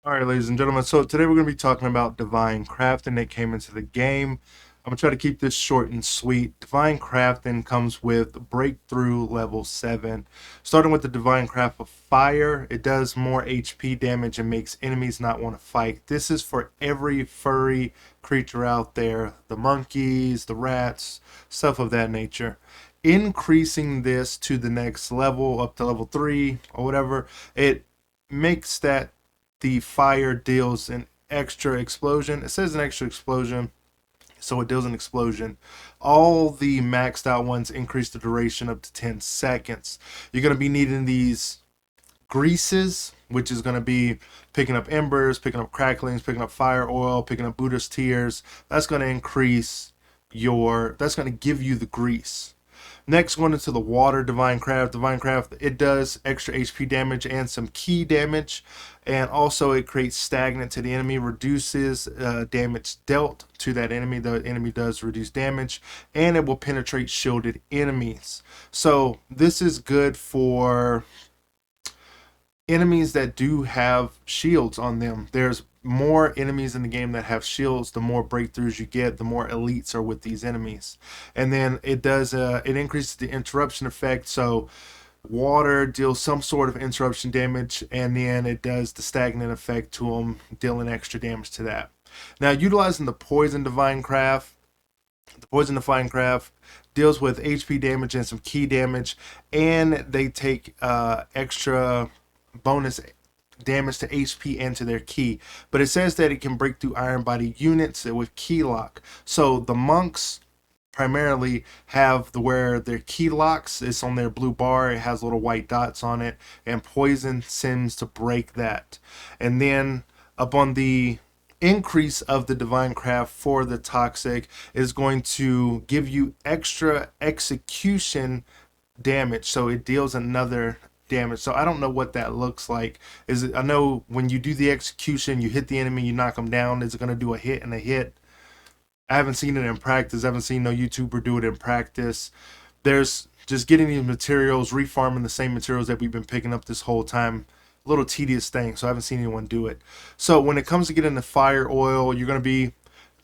All right, ladies and gentlemen. So today we're going to be talking about divine crafting that came into the game. I'm going to try to keep this short and sweet. Divine crafting comes with breakthrough level 7. Starting with the divine craft of fire, it does more HP damage and makes enemies not want to fight. This is for every furry creature out there, the monkeys, the rats, stuff of that nature. Increasing this to the next level, up to level 3 or whatever, it makes that the fire deals an extra explosion. It says an extra explosion, so it deals an explosion. All the maxed out ones increase the duration up to 10 seconds. You're going to be needing these greases, which is going to be picking up embers, picking up cracklings, picking up fire oil, picking up Buddha's tears. That's going to that's going to give you the grease. Next, going into the water divine craft. Divine craft, it does extra HP damage and some key damage, and also it creates stagnant to the enemy, reduces damage dealt to that enemy. The enemy does reduce damage, and it will penetrate shielded enemies. So this is good for enemies that do have shields on them. There's more enemies in the game that have shields. The more breakthroughs you get, the more elites are with these enemies. And then it increases the interruption effect. So water deals some sort of interruption damage, and then it does the stagnant effect to them, dealing extra damage to that. Now, utilizing the poison divine craft, the poison divine craft deals with HP damage and some key damage, and they take extra bonus damage to HP and to their key. But it says that it can break through iron body units with key lock. So the monks primarily have where their key locks. It's on their blue bar. It has little white dots on it, and poison seems to break that. And then up on the increase of the divine craft for the toxic is going to give you extra execution damage, so it deals another damage. So I don't know what that looks like. Is it? I know when you do the execution, you hit the enemy, you knock them down. Is it going to do a hit and a hit? I haven't seen it in practice. I haven't seen no YouTuber do it in practice. There's just getting these materials, refarming the same materials that we've been picking up this whole time. A little tedious thing, so I haven't seen anyone do it. So when it comes to getting the fire oil, you're going to be,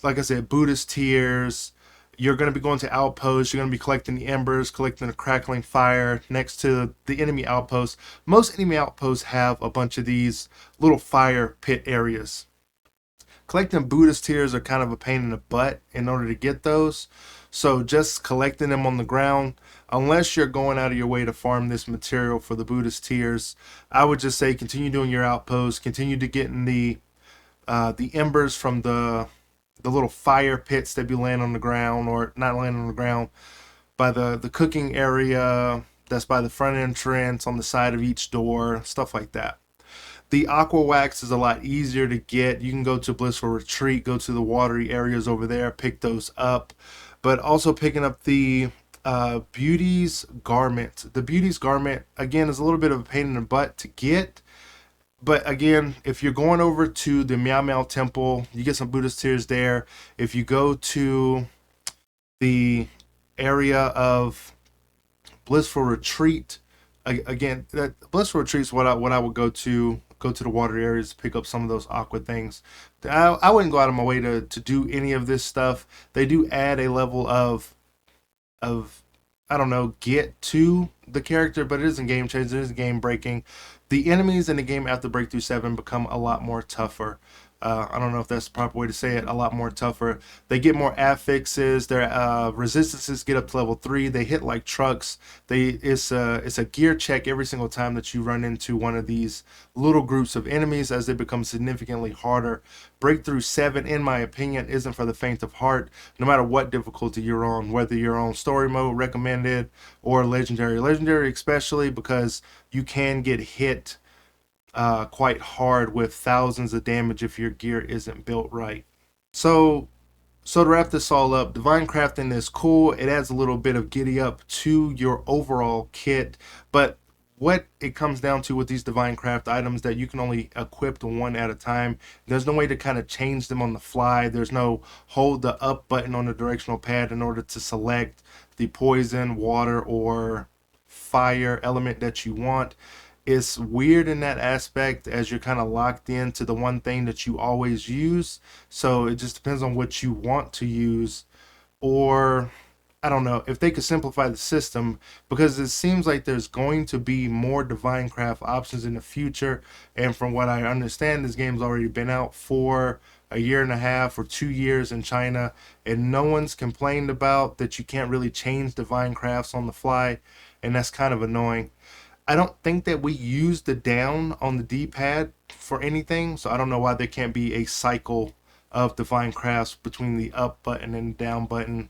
like I said, Buddhist tears. You're going to be going to outposts. You're going to be collecting the embers, collecting the crackling fire next to the enemy outposts. Most enemy outposts have a bunch of these little fire pit areas. Collecting Buddhist tears are kind of a pain in the butt in order to get those. So just collecting them on the ground, unless you're going out of your way to farm this material for the Buddhist tears, I would just say continue doing your outposts, continue to getting the embers from the little fire pits that be laying on the ground, or not laying on the ground, by the cooking area that's by the front entrance, on the side of each door, stuff like that. The aqua wax is a lot easier to get. You can go to Blissful Retreat, go to the watery areas over there, pick those up. But also picking up the Beauty's Garment. The Beauty's Garment, again, is a little bit of a pain in the butt to get. But again, if you're going over to the Meow Meow Temple, you get some Buddhist tears there. If you go to the area of Blissful Retreat, again, that Blissful Retreat is what I would go to the water areas to pick up some of those aqua things. I wouldn't go out of my way to do any of this stuff. They do add a level of I don't know, get to the character, but it isn't game changing, it is game breaking. The enemies in the game after Breakthrough 7 become a lot more tougher. I don't know if that's the proper way to say it. A lot more tougher. They get more affixes. Their resistances get up to level 3. They hit like trucks. It's a gear check every single time that you run into one of these little groups of enemies, as they become significantly harder. Breakthrough 7, in my opinion, isn't for the faint of heart. No matter what difficulty you're on, whether you're on story mode, recommended, or legendary. Legendary especially, because you can get hit quite hard with thousands of damage if your gear isn't built right. So, so to wrap this all up, divine crafting is cool. It adds a little bit of giddy up to your overall kit, but what it comes down to with these divine craft items, that you can only equip one at a time. There's no way to kind of change them on the fly. There's no hold the up button on the directional pad in order to select the poison, water, or fire element that you want. It's weird in that aspect as you're kind of locked into the one thing that you always use. So it just depends on what you want to use, or I don't know if they could simplify the system, because it seems like there's going to be more divine craft options in the future. And from what I understand, this game's already been out for a year and a half or 2 years in China, and no one's complained about that you can't really change divine crafts on the fly, and that's kind of annoying. I don't think that we use the down on the D-pad for anything, so I don't know why there can't be a cycle of divine crafts between the up button and down button.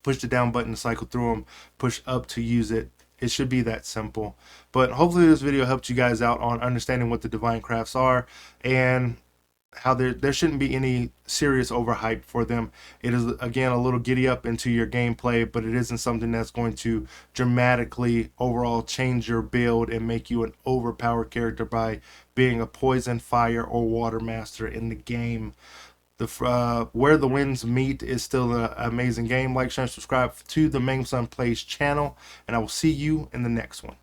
Push the down button to cycle through them, push up to use it. It should be that simple. But hopefully this video helped you guys out on understanding what the divine crafts are, and how there shouldn't be any serious overhype for them. It is, again, a little giddy up into your gameplay, but it isn't something that's going to dramatically overall change your build and make you an overpowered character by being a poison, fire, or water master in the game. Where the Winds Meet is still an amazing game. Like, share, and subscribe to the Main Sun Plays channel, and I will see you in the next one.